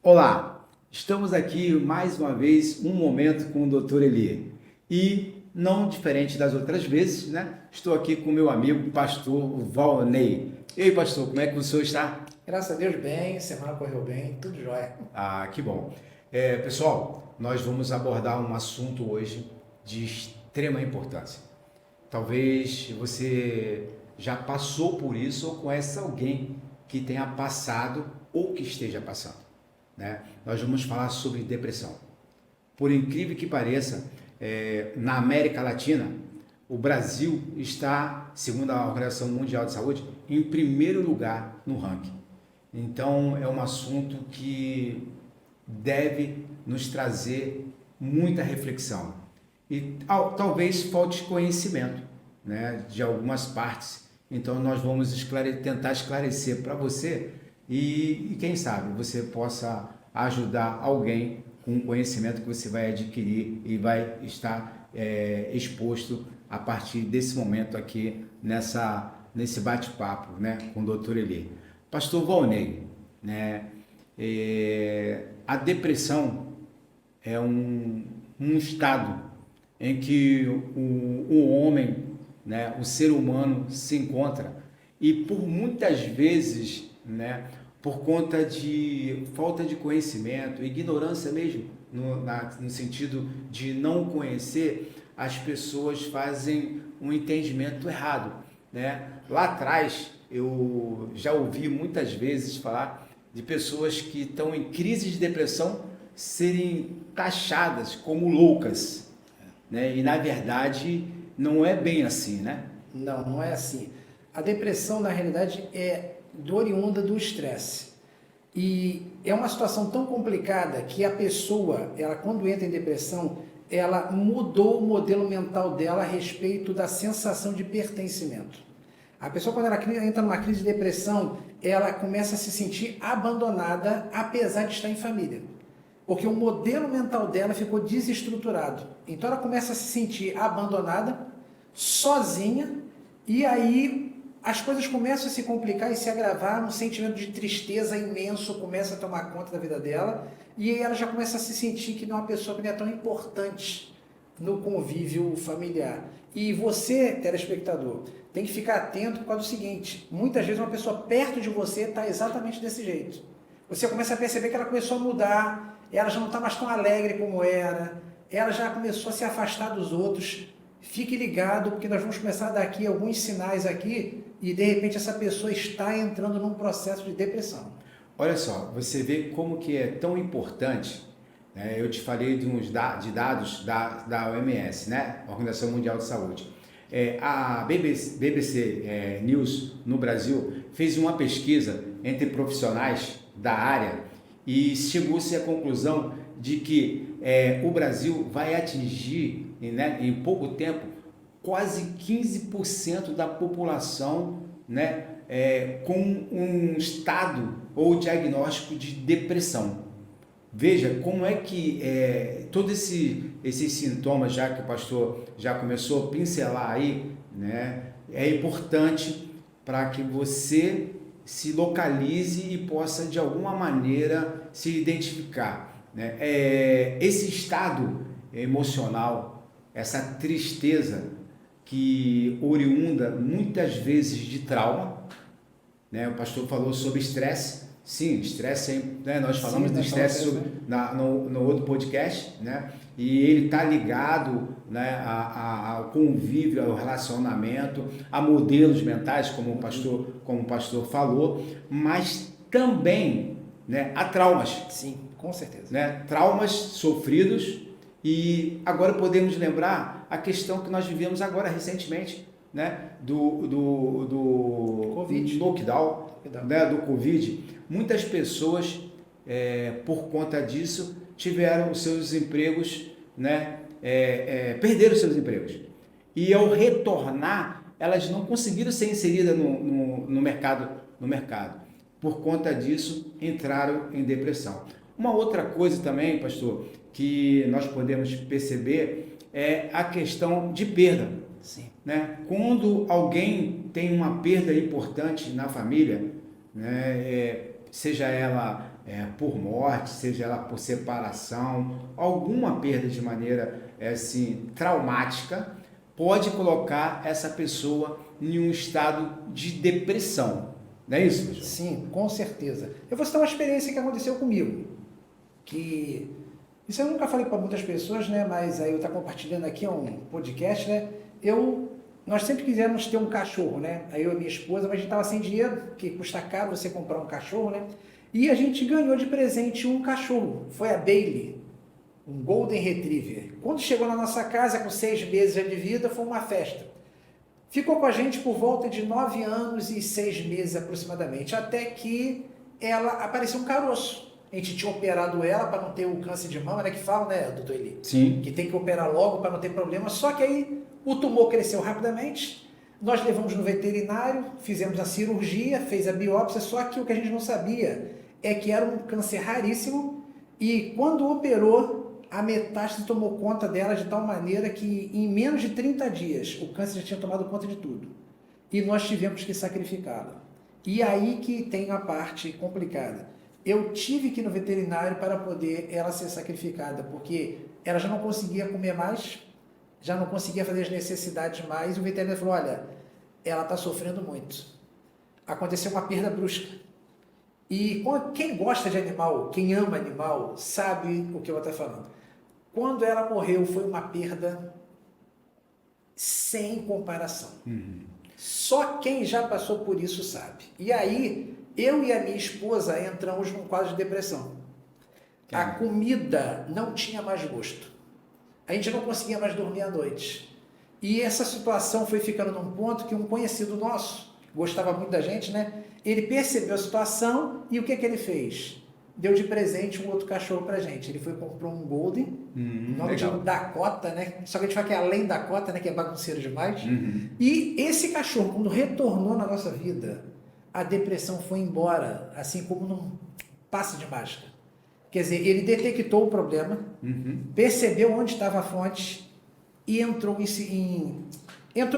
Olá, estamos aqui mais uma vez, um momento com o Dr. Eli. E não diferente das outras vezes, né? Estou aqui com o meu amigo, pastor Valnei. E aí, pastor, como é que o senhor está? Graças a Deus, bem, semana correu bem, tudo jóia. Ah, que bom. Pessoal, nós vamos abordar um assunto hoje de extrema importância. Talvez você já passou por isso ou conhece alguém que tenha passado ou que esteja passando, né? Nós vamos falar sobre depressão. Por incrível que pareça, na América Latina, o Brasil está, segundo a Organização Mundial de Saúde, em primeiro lugar no ranking. Então, é um assunto que deve nos trazer muita reflexão. E talvez falte conhecimento, né, de algumas partes. Então, nós vamos tentar esclarecer para você e quem sabe você possa ajudar alguém com o conhecimento que você vai adquirir e vai estar exposto a partir desse momento aqui nesse bate-papo, né, com o Dr. Eli. Pastor Valnei, né, a depressão é um estado em que o homem, né, o ser humano se encontra e por muitas vezes, né, por conta de falta de conhecimento, ignorância mesmo, no sentido de não conhecer, as pessoas fazem um entendimento errado, né? Lá atrás eu já ouvi muitas vezes falar de pessoas que estão em crise de depressão serem taxadas como loucas, né? E na verdade não é bem assim, né? Não, não é assim. A depressão, na realidade, é oriunda do estresse. E é uma situação tão complicada que a pessoa, ela quando entra em depressão, ela mudou o modelo mental dela a respeito da sensação de pertencimento. A pessoa, quando ela entra numa crise de depressão, ela começa a se sentir abandonada, apesar de estar em família. Porque o modelo mental dela ficou desestruturado. Então ela começa a se sentir abandonada, sozinha, e aí as coisas começam a se complicar e se agravar, um sentimento de tristeza imenso começa a tomar conta da vida dela, e aí ela já começa a se sentir que não é uma pessoa que não é tão importante no convívio familiar. E você, telespectador, tem que ficar atento por causa do seguinte: muitas vezes uma pessoa perto de você está exatamente desse jeito. Você começa a perceber que ela começou a mudar, ela já não está mais tão alegre como era, ela já começou a se afastar dos outros. Fique ligado, porque nós vamos começar a dar aqui alguns sinais aqui e de repente essa pessoa está entrando num processo de depressão. Olha só, você vê como que é tão importante, né? Eu te falei de dados da OMS, né? Organização Mundial de Saúde. A BBC News no Brasil fez uma pesquisa entre profissionais da área e chegou-se à conclusão de que o Brasil vai atingir, né, em pouco tempo, quase 15% da população, né, com um estado ou diagnóstico de depressão. Veja como é que todos esses sintomas, já que o pastor já começou a pincelar aí, né, é importante para que você se localize e possa de alguma maneira se identificar, né? Esse estado emocional, essa tristeza que oriunda muitas vezes de trauma, né? O pastor falou sobre estresse. Sim, estresse, né? Nós falamos do estresse no outro podcast, né? E ele está ligado, né, ao convívio, ao relacionamento, a modelos mentais, como o pastor falou, mas também, né, a traumas. Sim, com certeza. Né? Traumas sofridos, e agora podemos lembrar a questão que nós vivemos agora recentemente, né? do Covid. lockdown, né? Do Covid. Muitas pessoas, por conta disso, tiveram os seus empregos, né? Perderam os seus empregos. E ao retornar, elas não conseguiram ser inseridas no mercado. Por conta disso, entraram em depressão. Uma outra coisa também, pastor, que nós podemos perceber é a questão de perda. Sim. Né? Quando alguém tem uma perda importante na família, né, seja ela por morte, seja ela por separação, alguma perda de maneira assim, traumática, pode colocar essa pessoa em um estado de depressão. Não é isso, João? Sim, com certeza. Eu vou citar uma experiência que aconteceu comigo, que isso eu nunca falei para muitas pessoas, né? Mas aí eu estou compartilhando aqui um podcast, né? Nós sempre quisemos ter um cachorro, né? Aí eu e minha esposa, mas a gente estava sem dinheiro, porque custa caro você comprar um cachorro, né? E a gente ganhou de presente um cachorro. Foi a Bailey, um Golden Retriever. Quando chegou na nossa casa, com 6 meses de vida, foi uma festa. Ficou com a gente por volta de 9 anos e 6 meses aproximadamente, até que ela apareceu um caroço. A gente tinha operado ela para não ter o câncer de mama, né? Que fala, né, doutor Eli? Sim. Que tem que operar logo para não ter problema. Só que aí o tumor cresceu rapidamente. Nós levamos no veterinário, fizemos a cirurgia, fez a biópsia, só que o que a gente não sabia é que era um câncer raríssimo e quando operou, a metástase tomou conta dela de tal maneira que em menos de 30 dias o câncer já tinha tomado conta de tudo. E nós tivemos que sacrificá-la. E aí que tem a parte complicada. Eu tive que ir no veterinário para poder ela ser sacrificada, porque ela já não conseguia comer mais, já não conseguia fazer as necessidades mais, e o veterinário falou, olha, ela está sofrendo muito. Aconteceu uma perda brusca. E quem gosta de animal, quem ama animal, sabe o que eu vou estar falando. Quando ela morreu, foi uma perda sem comparação. Só quem já passou por isso sabe. E aí, eu e a minha esposa entramos num quadro de depressão. A comida não tinha mais gosto. A gente não conseguia mais dormir à noite. E essa situação foi ficando num ponto que um conhecido nosso, gostava muito da gente, né? Ele percebeu a situação e o que ele fez? Deu de presente um outro cachorro pra gente. Ele foi e comprou um Golden, nome de Dakota, né? Só que a gente fala que é além Dakota, né? Que é bagunceiro demais. E esse cachorro, quando retornou na nossa vida, a depressão foi embora, assim como num passe de mágica. Quer dizer, ele detectou o problema, percebeu onde estava a fonte e entrou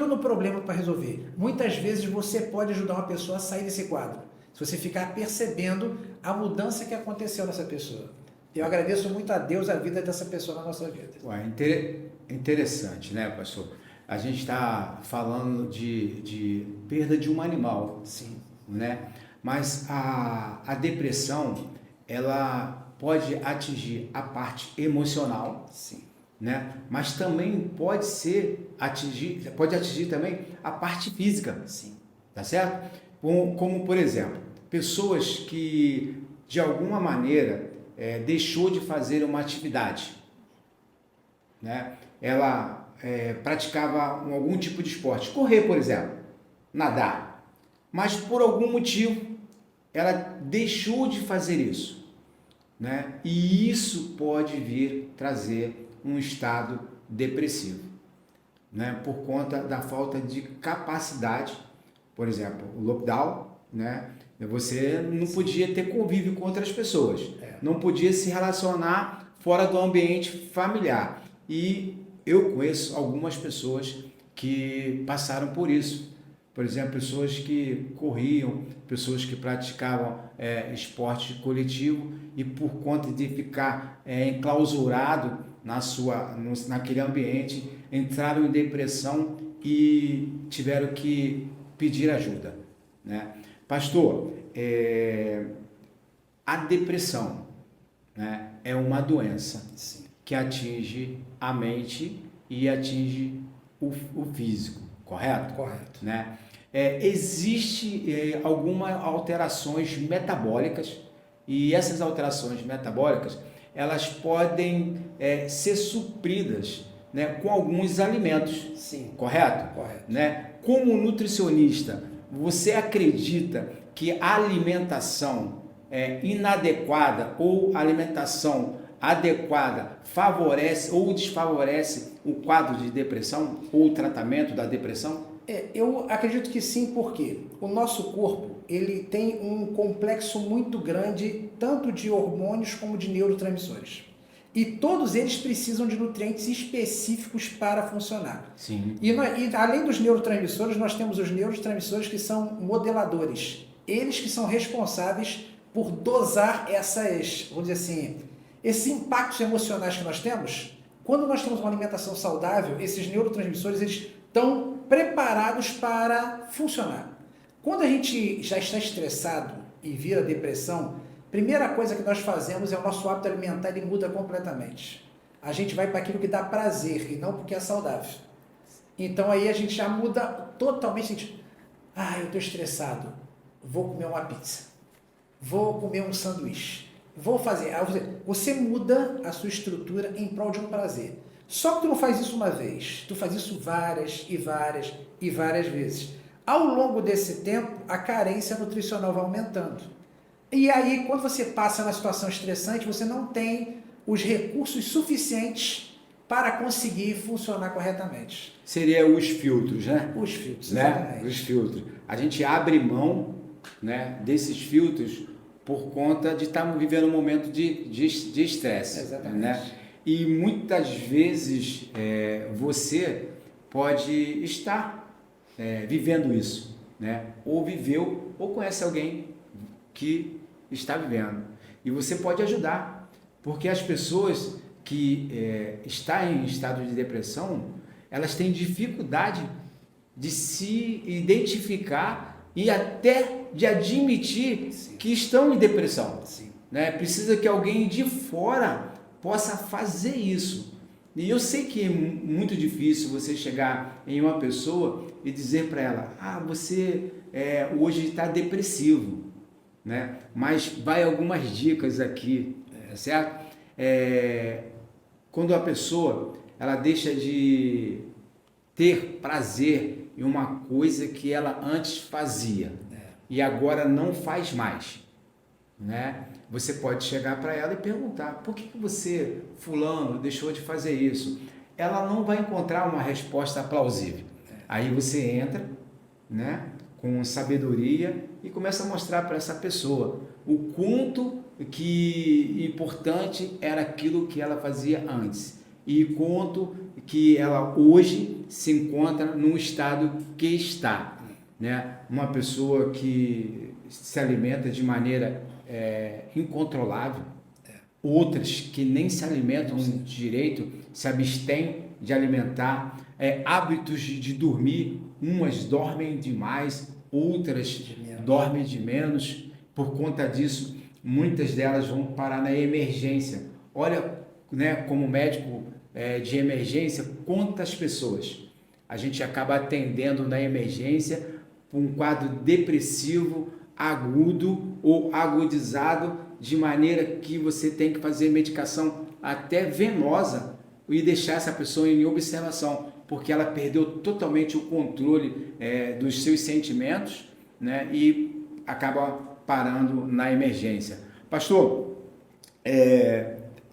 no problema para resolver. Muitas vezes você pode ajudar uma pessoa a sair desse quadro, se você ficar percebendo a mudança que aconteceu nessa pessoa. Eu agradeço muito a Deus a vida dessa pessoa na nossa vida. Ué, interessante, né, pastor? A gente está falando de perda de um animal. Sim. Né? Mas a depressão, ela pode atingir a parte emocional, sim, né? Mas também pode atingir também a parte física, sim, tá certo? Como por exemplo, pessoas que de alguma maneira deixou de fazer uma atividade, né? Ela praticava algum tipo de esporte, correr, por exemplo, nadar, mas por algum motivo ela deixou de fazer isso, né? E isso pode vir trazer um estado depressivo, né? Por conta da falta de capacidade, por exemplo, o lockdown, né? Você não podia ter convívio com outras pessoas, não podia se relacionar fora do ambiente familiar. E eu conheço algumas pessoas que passaram por isso. Por exemplo, pessoas que corriam, pessoas que praticavam esporte coletivo e por conta de ficar enclausurado naquele ambiente, entraram em depressão e tiveram que pedir ajuda, né? Pastor, a depressão, né, é uma doença que atinge a mente e atinge o físico, correto? Correto. Né? Existe algumas alterações metabólicas e essas alterações metabólicas elas podem ser supridas, né, com alguns alimentos. Sim. Correto? Correto. Né? Como nutricionista, você acredita que a alimentação inadequada ou alimentação adequada favorece ou desfavorece o quadro de depressão ou o tratamento da depressão? Eu acredito que sim, porque o nosso corpo ele tem um complexo muito grande, tanto de hormônios como de neurotransmissores. E todos eles precisam de nutrientes específicos para funcionar. Sim. E além dos neurotransmissores, nós temos os neurotransmissores que são modeladores. Eles que são responsáveis por dosar essas, vamos dizer assim, esses impactos emocionais que nós temos. Quando nós temos uma alimentação saudável, esses neurotransmissores eles estão preparados para funcionar. Quando a gente já está estressado e vira depressão, primeira coisa que nós fazemos é o nosso hábito alimentar, ele muda completamente. A gente vai para aquilo que dá prazer e não porque é saudável. Então aí a gente já muda totalmente. Eu estou estressado, vou comer uma pizza, vou comer um sanduíche, vou fazer. Você muda a sua estrutura em prol de um prazer. Só que tu não faz isso uma vez, tu faz isso várias e várias e várias vezes. Ao longo desse tempo, a carência nutricional vai aumentando. E aí, quando você passa na situação estressante, você não tem os recursos suficientes para conseguir funcionar corretamente. Seria os filtros, né? Os filtros, né? Os filtros. A gente abre mão, né, desses filtros por conta de estarmos vivendo um momento de estresse. Exatamente. Né? E muitas vezes você pode estar vivendo isso, né? Ou viveu, ou conhece alguém que está vivendo. E você pode ajudar, porque as pessoas que estão em estado de depressão, elas têm dificuldade de se identificar e até de admitir Sim. que estão em depressão. Sim. Né? Precisa que alguém de fora possa fazer isso. E eu sei que é muito difícil você chegar em uma pessoa e dizer para ela, você hoje está depressivo, né? Mas vai algumas dicas aqui, certo? Quando a pessoa ela deixa de ter prazer em uma coisa que ela antes fazia e agora não faz mais, né? Você pode chegar para ela e perguntar, por que você, fulano, deixou de fazer isso? Ela não vai encontrar uma resposta plausível. Aí você entra, né, com sabedoria e começa a mostrar para essa pessoa o quanto que importante era aquilo que ela fazia antes e quanto que ela hoje se encontra no estado que está, né? Uma pessoa que se alimenta de maneira incontrolável, outras que nem se alimentam direito, se abstêm de alimentar, hábitos de dormir, umas dormem demais, outras dormem de menos, por conta disso, muitas delas vão parar na emergência. Olha, né, como médico de emergência, quantas pessoas a gente acaba atendendo na emergência por um quadro depressivo, agudo ou agudizado, de maneira que você tem que fazer medicação até venosa e deixar essa pessoa em observação, porque ela perdeu totalmente o controle dos seus sentimentos, né, e acaba parando na emergência. Pastor,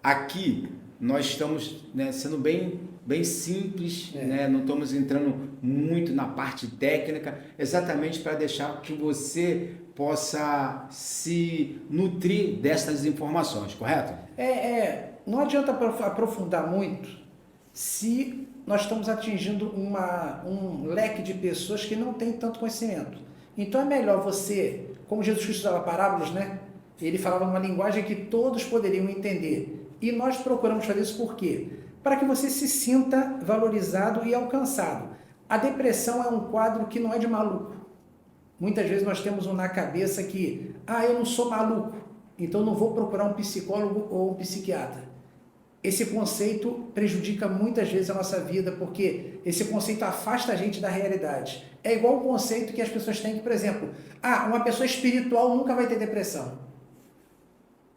aqui nós estamos, né, sendo bem simples, né? Não estamos entrando muito na parte técnica, exatamente para deixar que você possa se nutrir dessas informações, correto? Não adianta aprofundar muito se nós estamos atingindo um leque de pessoas que não têm tanto conhecimento. Então é melhor você, como Jesus Cristo usava parábolas, né? Ele falava numa linguagem que todos poderiam entender. E nós procuramos fazer isso por quê? Para que você se sinta valorizado e alcançado. A depressão é um quadro que não é de maluco. Muitas vezes nós temos na cabeça que, eu não sou maluco, então não vou procurar um psicólogo ou um psiquiatra. Esse conceito prejudica muitas vezes a nossa vida, porque esse conceito afasta a gente da realidade. É igual o conceito que as pessoas têm que, por exemplo, uma pessoa espiritual nunca vai ter depressão.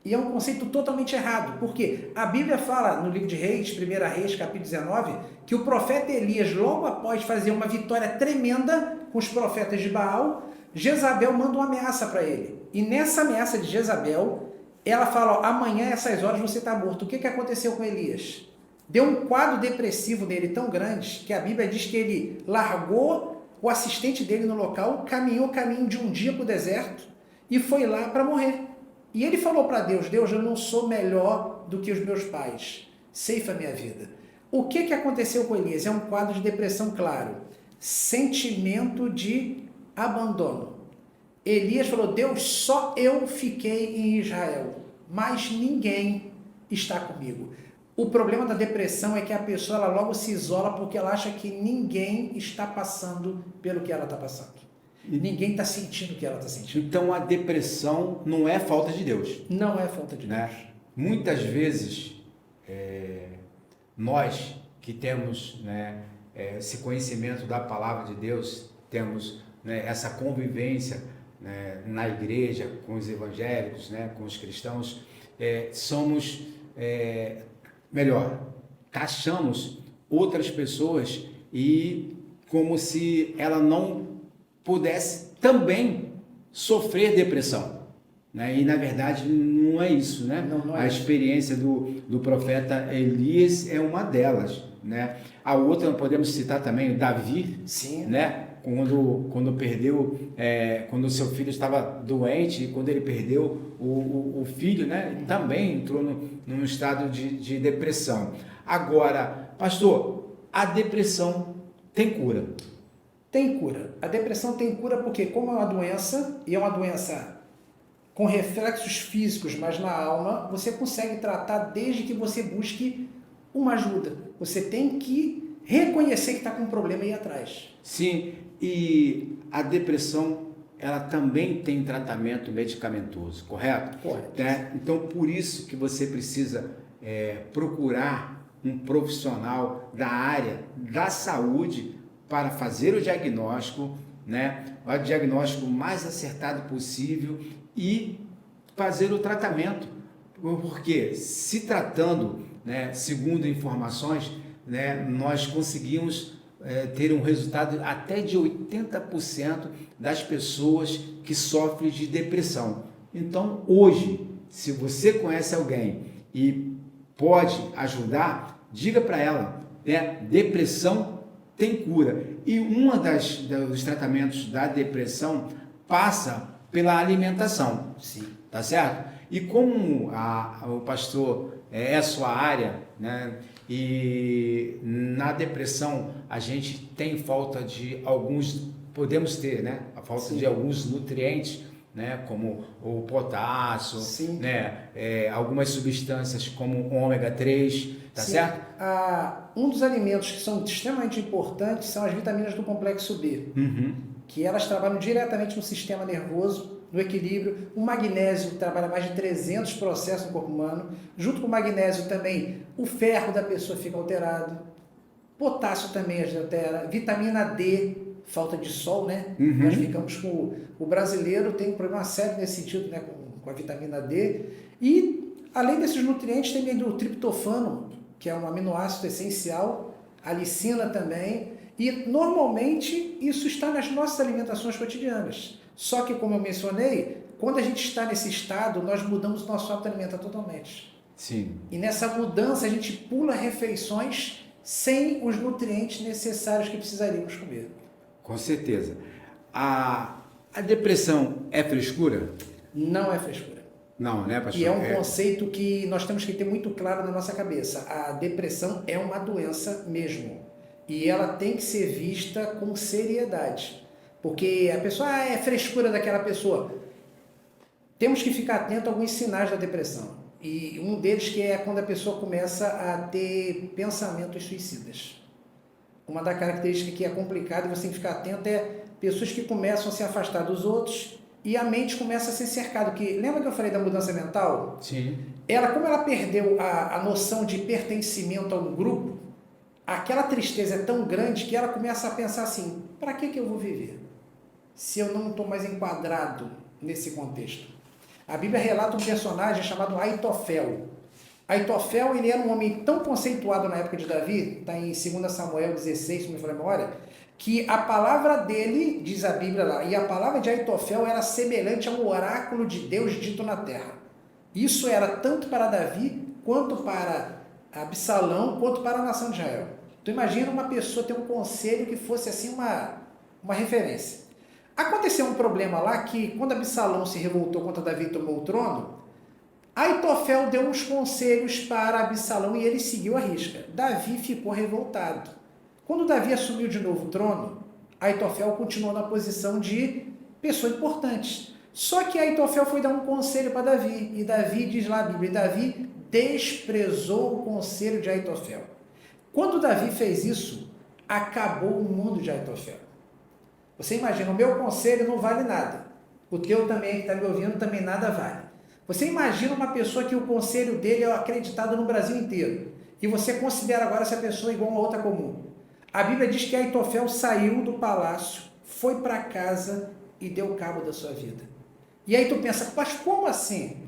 E é um conceito totalmente errado, porque a Bíblia fala no livro de Reis, 1 Reis, capítulo 19, que o profeta Elias, logo após fazer uma vitória tremenda com os profetas de Baal, Jezabel manda uma ameaça para ele. E nessa ameaça de Jezabel, ela fala, amanhã, essas horas, você está morto. O que aconteceu com Elias? Deu um quadro depressivo nele tão grande, que a Bíblia diz que ele largou o assistente dele no local, caminhou o caminho de um dia para o deserto e foi lá para morrer. E ele falou para Deus, eu não sou melhor do que os meus pais, ceifa a minha vida. O que aconteceu com Elias? É um quadro de depressão claro, sentimento de abandono. Elias falou, Deus, só eu fiquei em Israel, mas ninguém está comigo. O problema da depressão é que a pessoa ela logo se isola porque ela acha que ninguém está passando pelo que ela está passando. Ninguém está sentindo o que ela está sentindo. Então a depressão não é falta de Deus. Não é falta de Deus. Né? Muitas vezes, nós que temos, né, esse conhecimento da palavra de Deus, temos, né, essa convivência, né, na igreja, com os evangélicos, né, com os cristãos, somos, taxamos outras pessoas e como se ela não pudesse também sofrer depressão. Né? E na verdade não é isso, né? Não é a isso. experiência do profeta Elias é uma delas, né? A outra podemos citar também o Davi, Sim. né? Quando perdeu, quando o seu filho estava doente, e quando ele perdeu o filho, né? Ele também entrou num estado de depressão. Agora, pastor, a depressão tem cura? Tem cura. A depressão tem cura porque, como é uma doença, e é uma doença com reflexos físicos, mas na alma, você consegue tratar desde que você busque uma ajuda. Você tem que reconhecer que está com um problema e ir atrás. Sim, e a depressão, ela também tem tratamento medicamentoso, correto? Correto. Né? Então, por isso que você precisa procurar um profissional da área da saúde para fazer o diagnóstico, né? O diagnóstico mais acertado possível e fazer o tratamento. Porque se tratando, né, segundo informações, né, nós conseguimos ter um resultado até de 80% das pessoas que sofrem de depressão. Então, hoje, se você conhece alguém e pode ajudar, diga para ela, né, depressão tem cura. E dos tratamentos da depressão passa pela alimentação. Sim. Tá certo? E como o pastor é a sua área, né? E na depressão a gente tem falta de podemos ter, né? A falta Sim. de alguns nutrientes, né? Como o potássio, Sim. né? Algumas substâncias como o ômega 3, tá Sim. certo? Um dos alimentos que são extremamente importantes são as vitaminas do complexo B, que elas trabalham diretamente no sistema nervoso, no equilíbrio. O magnésio trabalha mais de 300 processos no corpo humano. Junto com o magnésio também, o ferro da pessoa fica alterado. Potássio também altera. Vitamina D, falta de sol, né? Nós ficamos com... O brasileiro tem um problema sério nesse sentido, né? Com a vitamina D. E, além desses nutrientes, tem também o triptofano, que é um aminoácido essencial. A lisina também. E, normalmente, isso está nas nossas alimentações cotidianas. Só que, como eu mencionei, quando a gente está nesse estado, nós mudamos o nosso hábito alimentar totalmente. Sim. E nessa mudança, a gente pula refeições sem os nutrientes necessários que precisaríamos comer. Com certeza. A depressão é frescura? Não é frescura. Não, né, pastor? E é um conceito que nós temos que ter muito claro na nossa cabeça. A depressão é uma doença mesmo. E ela tem que ser vista com seriedade. Porque a pessoa é frescura daquela pessoa. Temos que ficar atento a alguns sinais da depressão. E um deles que é quando a pessoa começa a ter pensamentos suicidas. Uma das características que é complicada e você tem que ficar atento é pessoas que começam a se afastar dos outros e a mente começa a ser cercada. Lembra que eu falei da mudança mental? Sim. Como ela perdeu a noção de pertencimento a um grupo, aquela tristeza é tão grande que ela começa a pensar assim, para que eu vou viver? Se eu não estou mais enquadrado nesse contexto. A Bíblia relata um personagem chamado Aitofel. Aitofel, ele era um homem tão conceituado na época de Davi, está em 2 Samuel 16, se me for a memória, que a palavra dele, diz a Bíblia lá, e a palavra de Aitofel era semelhante a um oráculo de Deus dito na terra. Isso era tanto para Davi, quanto para Absalão, quanto para a nação de Israel. Então imagina uma pessoa ter um conselho que fosse assim uma referência. Aconteceu um problema lá que, quando Absalão se revoltou contra Davi e tomou o trono, Aitofel deu uns conselhos para Absalão e ele seguiu a risca. Davi ficou revoltado. Quando Davi assumiu de novo o trono, Aitofel continuou na posição de pessoas importantes. Só que Aitofel foi dar um conselho para Davi, e Davi, diz lá a Bíblia, e Davi desprezou o conselho de Aitofel. Quando Davi fez isso, acabou o mundo de Aitofel. Você imagina, o meu conselho não vale nada. O teu também, que está me ouvindo, também nada vale. Você imagina uma pessoa que o conselho dele é acreditado no Brasil inteiro. E você considera agora essa pessoa igual a outra comum. A Bíblia diz que Aitofel saiu do palácio, foi para casa e deu cabo da sua vida. E aí tu pensa, mas como assim?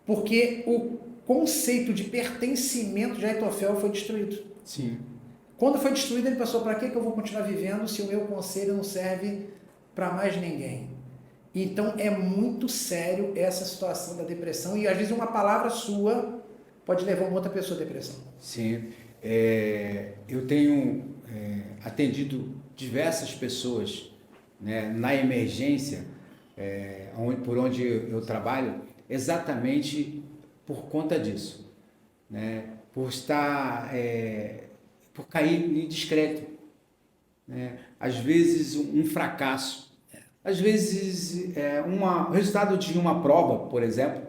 Porque o conceito de pertencimento de Aitofel foi destruído. Sim. Quando foi destruído, ele pensou, para que eu vou continuar vivendo se o meu conselho não serve para mais ninguém? Então é muito sério essa situação da depressão e às vezes uma palavra sua pode levar uma outra pessoa à depressão. Sim. Eu tenho atendido diversas pessoas, né, na emergência, por onde eu trabalho, exatamente por conta disso, né, por estar, por cair em descrédito, né, às vezes um fracasso, às vezes o resultado de uma prova, por exemplo,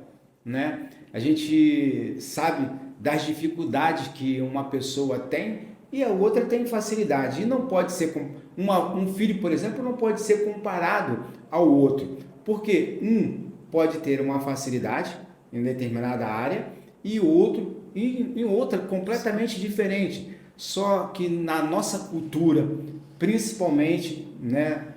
né, a gente sabe das dificuldades que uma pessoa tem e a outra tem facilidade. E não pode ser, um filho, por exemplo, não pode ser comparado ao outro, porque um pode ter uma facilidade em determinada área e o outro em outra completamente diferente. Só que na nossa cultura, principalmente, né,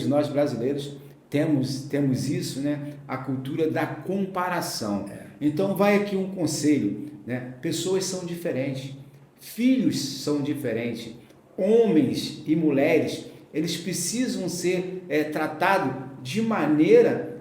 nós brasileiros, temos isso, né, a cultura da comparação. Então vai aqui um conselho, né? Pessoas são diferentes, filhos são diferentes, homens e mulheres, eles precisam ser tratados de maneira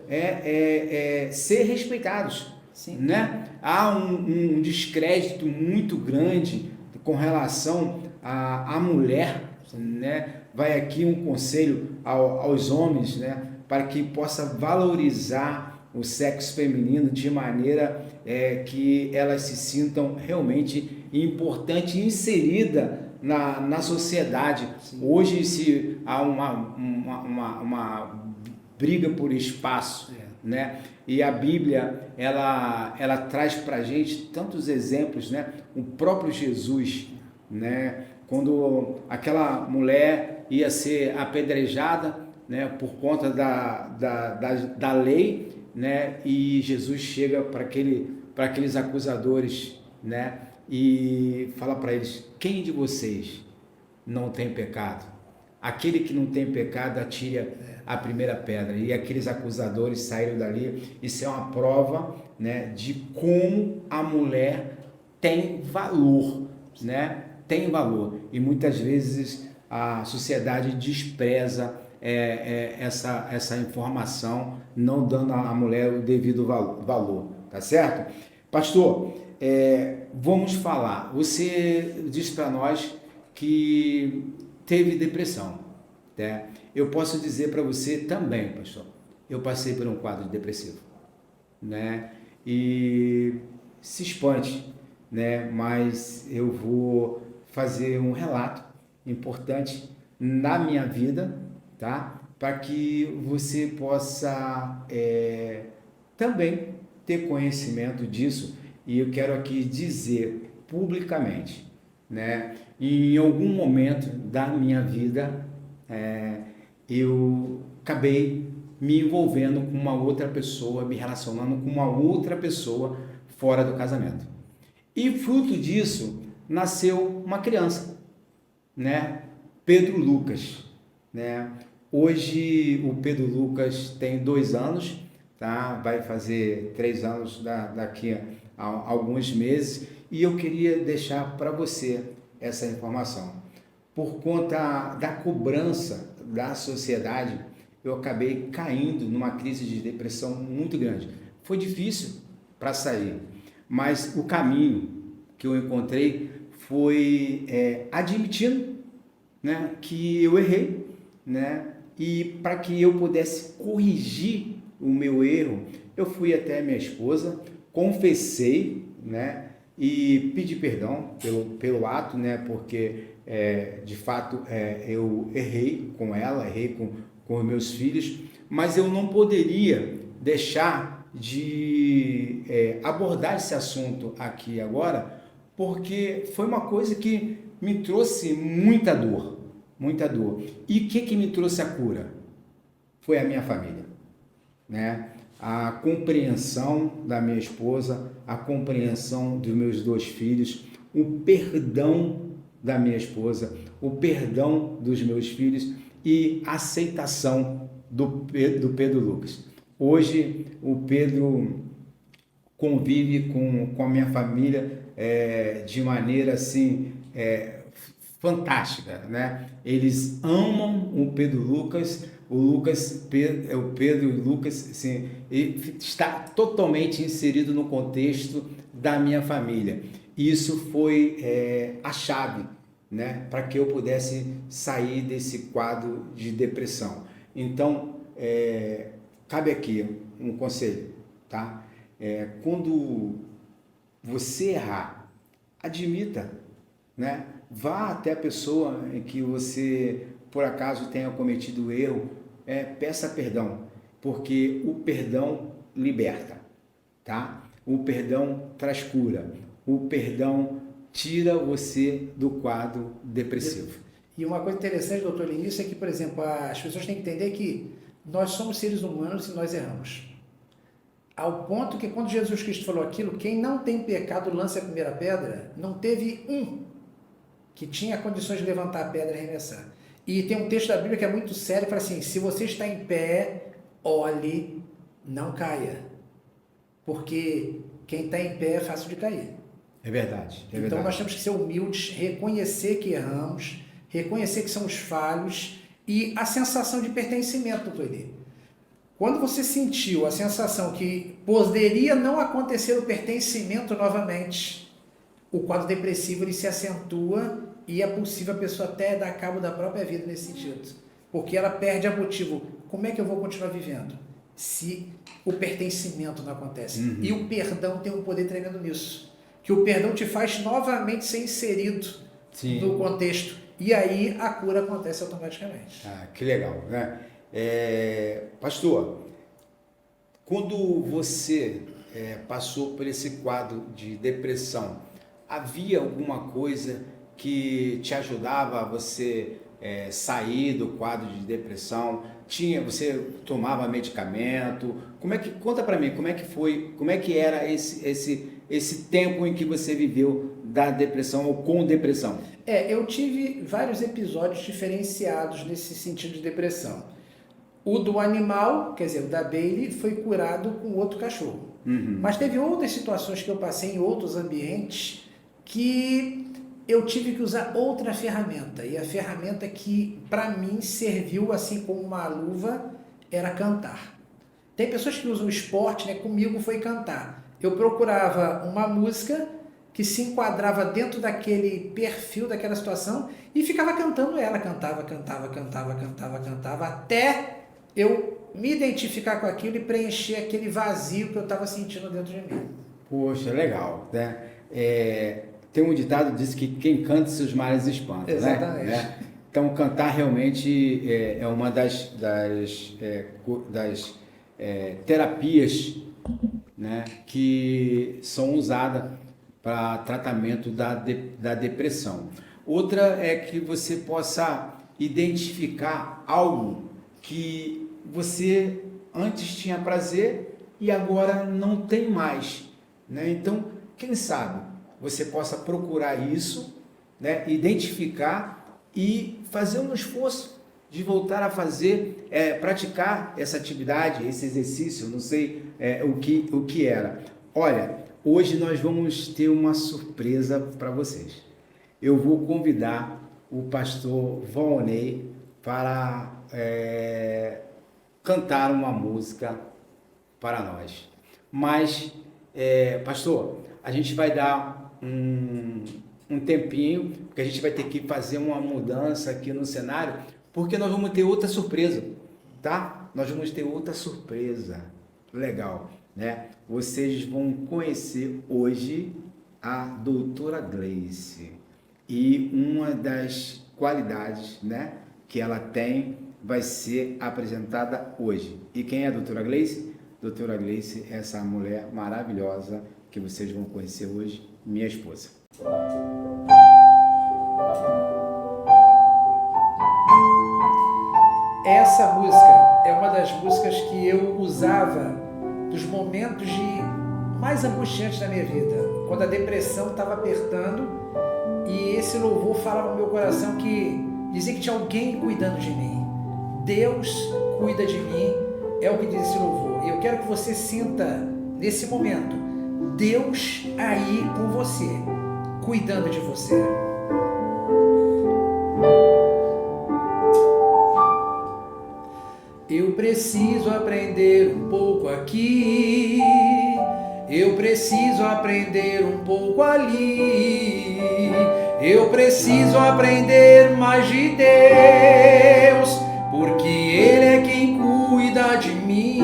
ser respeitados. Sim. Né? Há um descrédito muito grande com relação à mulher, né? Vai aqui um conselho aos homens, né? Para que possa valorizar o sexo feminino de maneira que elas se sintam realmente importante e inserida na sociedade. Sim. Hoje se há uma briga por espaço, né? E a Bíblia ela traz para a gente tantos exemplos, né? O próprio Jesus, né? Quando aquela mulher ia ser apedrejada, né? Por conta da lei, né? E Jesus chega para aqueles acusadores, né? E fala para eles: quem de vocês não tem pecado? Aquele que não tem pecado atire a primeira pedra. E aqueles acusadores saíram dali. Isso é uma prova, né, de como a mulher tem valor, né? Tem valor. E muitas vezes a sociedade despreza essa informação, não dando à mulher o devido valor, tá certo? Pastor, vamos falar. Você disse para nós que teve depressão, né? Eu posso dizer para você também, pastor, eu passei por um quadro depressivo, né? E se espante, né? Mas eu vou fazer um relato importante na minha vida, tá? Para que você possa também ter conhecimento disso. E eu quero aqui dizer publicamente, né? Em algum momento da minha vida, eu acabei me envolvendo com uma outra pessoa, me relacionando com uma outra pessoa fora do casamento. E fruto disso, nasceu uma criança, né? Pedro Lucas, né? Hoje o Pedro Lucas tem 2 anos, tá? Vai fazer 3 anos daqui a alguns meses, e eu queria deixar para você essa informação. Por conta da cobrança da sociedade, eu acabei caindo numa crise de depressão muito grande. Foi difícil para sair, mas o caminho que eu encontrei foi admitindo, né, que eu errei, né, e para que eu pudesse corrigir o meu erro, eu fui até minha esposa, confessei, né, e pedi perdão pelo ato, né, porque de fato eu errei com ela, errei com com os meus filhos, mas eu não poderia deixar de abordar esse assunto aqui agora, porque foi uma coisa que me trouxe muita dor, muita dor. E o que me trouxe a cura? Foi a minha família, né? A compreensão da minha esposa, a compreensão dos meus 2 filhos, o perdão da minha esposa, o perdão dos meus filhos e a aceitação do Pedro Lucas. Hoje o Pedro convive com a minha família de maneira assim fantástica, né? Eles amam o Pedro Lucas. O Pedro e o Lucas, assim, está totalmente inserido no contexto da minha família. Isso foi a chave, né, para que eu pudesse sair desse quadro de depressão. Então, cabe aqui um conselho, tá? Quando você errar, admita, né? Vá até a pessoa em que você, por acaso, tenha cometido erro, peça perdão, porque o perdão liberta, tá? O perdão traz cura, o perdão tira você do quadro depressivo. E uma coisa interessante, doutor Lenice, é que, por exemplo, as pessoas têm que entender que nós somos seres humanos e nós erramos. Ao ponto que quando Jesus Cristo falou aquilo, quem não tem pecado lance a primeira pedra, não teve um que tinha condições de levantar a pedra e arremessar. E tem um texto da Bíblia que é muito sério, que fala assim, se você está em pé, olhe, não caia. Porque quem está em pé é fácil de cair. É verdade. Então nós temos que ser humildes, reconhecer que erramos, reconhecer que somos falhos e a sensação de pertencimento, doutor Eli. Quando você sentiu a sensação que poderia não acontecer o pertencimento novamente, o quadro depressivo ele se acentua e é possível a pessoa até dar cabo da própria vida nesse sentido. Porque ela perde a motivo. Como é que eu vou continuar vivendo se o pertencimento não acontece? Uhum. E o perdão tem um poder tremendo nisso. Que o perdão te faz novamente ser inserido no contexto. E aí a cura acontece automaticamente. Ah, que legal, né? Pastor, quando você passou por esse quadro de depressão, havia alguma coisa que te ajudava a você sair do quadro de depressão? Você tomava medicamento? Conta para mim, como é que foi, como é que era esse tempo em que você viveu da depressão ou com depressão? Eu tive vários episódios diferenciados nesse sentido de depressão. O do animal, quer dizer, o da Bailey, foi curado com outro cachorro. Uhum. Mas teve outras situações que eu passei em outros ambientes que eu tive que usar outra ferramenta. E a ferramenta que, para mim, serviu assim como uma luva, era cantar. Tem pessoas que usam esporte, né? Comigo foi cantar. Eu procurava uma música que se enquadrava dentro daquele perfil, daquela situação, e ficava cantando ela. Cantava, até eu me identificar com aquilo e preencher aquele vazio que eu estava sentindo dentro de mim. Poxa, legal, né? Tem um ditado que diz que quem canta seus males espanta. Exatamente. Né? Então, cantar realmente é uma das terapias, né, que são usadas para tratamento da depressão. Outra é que você possa identificar algo que você antes tinha prazer e agora não tem mais, né? Então, quem sabe você possa procurar isso, né? Identificar e fazer um esforço de voltar a fazer, praticar essa atividade, esse exercício, não sei o que era. Olha, hoje nós vamos ter uma surpresa para vocês. Eu vou convidar o pastor Valnei para cantar uma música para nós. Mas, pastor, a gente vai dar um tempinho, porque a gente vai ter que fazer uma mudança aqui no cenário, porque nós vamos ter outra surpresa, tá? Nós vamos ter outra surpresa. Legal, né? Vocês vão conhecer hoje a doutora Gleice. E uma das qualidades, né, que ela tem vai ser apresentada hoje. E quem é a doutora Gleice? Doutora Gleice é essa mulher maravilhosa que vocês vão conhecer hoje, minha esposa. Essa música é uma das músicas que eu usava nos momentos mais angustiantes da minha vida, quando a depressão estava apertando e esse louvor falava no meu coração que dizia que tinha alguém cuidando de mim. Deus cuida de mim, é o que diz esse louvor. E eu quero que você sinta nesse momento Deus aí com você, cuidando de você. Eu preciso aprender um pouco aqui, eu preciso aprender um pouco ali, eu preciso aprender mais de Deus, porque Ele é quem cuida de mim.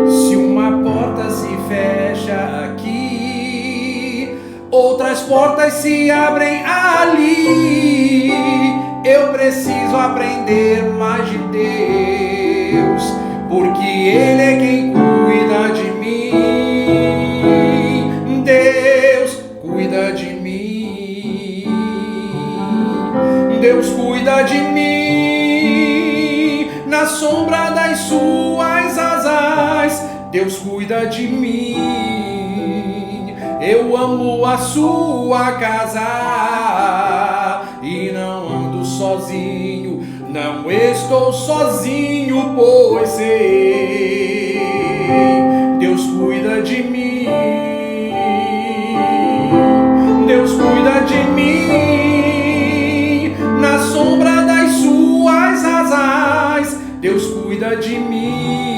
Se uma porta se fecha aqui, outras portas se abrem ali. Eu preciso aprender mais de Deus, porque Ele é quem cuida de mim. Deus cuida de mim. Deus cuida de mim. Na sombra das suas asas, Deus cuida de mim. Eu amo a sua casa e não ando sozinho, não estou sozinho, pois sei, Deus cuida de mim, Deus cuida de mim, na sombra das suas asas, Deus cuida de mim.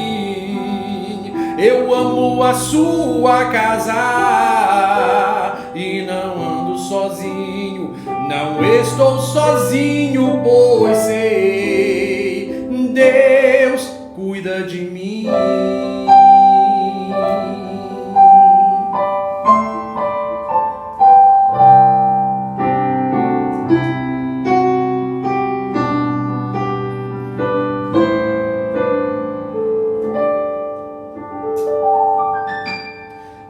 Eu amo a sua casa e não ando sozinho, não estou sozinho, pois sei, Deus cuida de mim.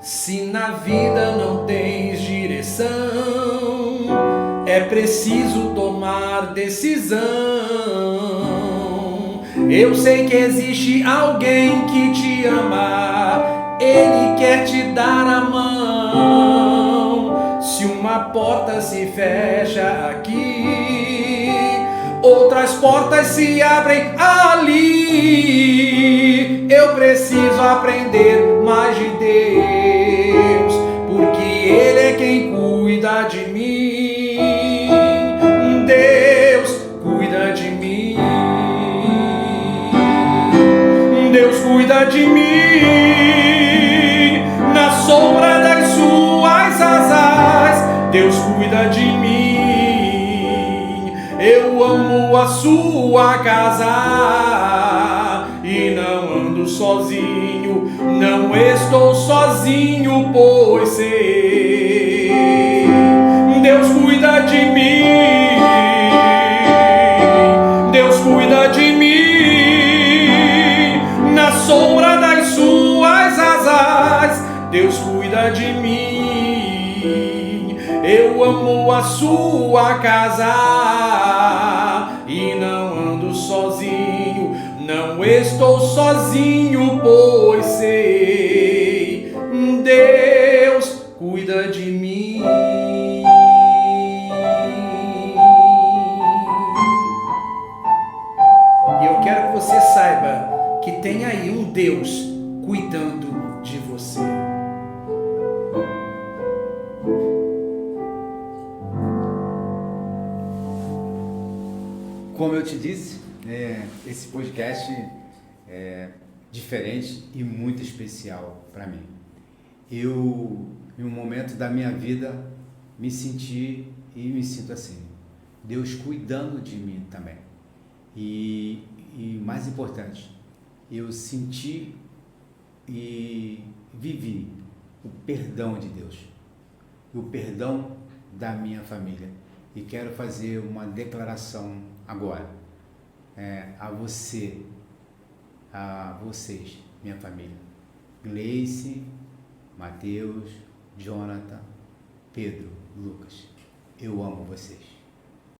Se na vida não tens direção, é preciso tomar decisão. Eu sei que existe alguém que te ama, Ele quer te dar a mão. Se uma porta se fecha aqui, outras portas se abrem ali. Eu preciso aprender mais de Deus, porque Ele é quem cuida de mim. Deus cuida de mim. Deus cuida de mim. Na sombra das suas asas, Deus cuida de mim. Eu amo a sua casa e não ando sozinho, não estou sozinho, pois sei, Deus cuida de mim, Deus cuida de mim, na sombra das suas asas, Deus cuida de mim. Eu amo a sua casa e não ando sozinho, não estou sozinho, pois sei, Deus cuida de mim. E eu quero que você saiba que tem aí um Deus cuidando de você. Como eu te disse, esse podcast é diferente e muito especial para mim. Eu, em um momento da minha vida, me senti e me sinto assim, Deus cuidando de mim também. E mais importante, eu senti e vivi o perdão de Deus, o perdão da minha família. E quero fazer uma declaração agora. a você, a vocês, minha família. Gleice, Mateus, Jonathan, Pedro, Lucas. Eu amo vocês.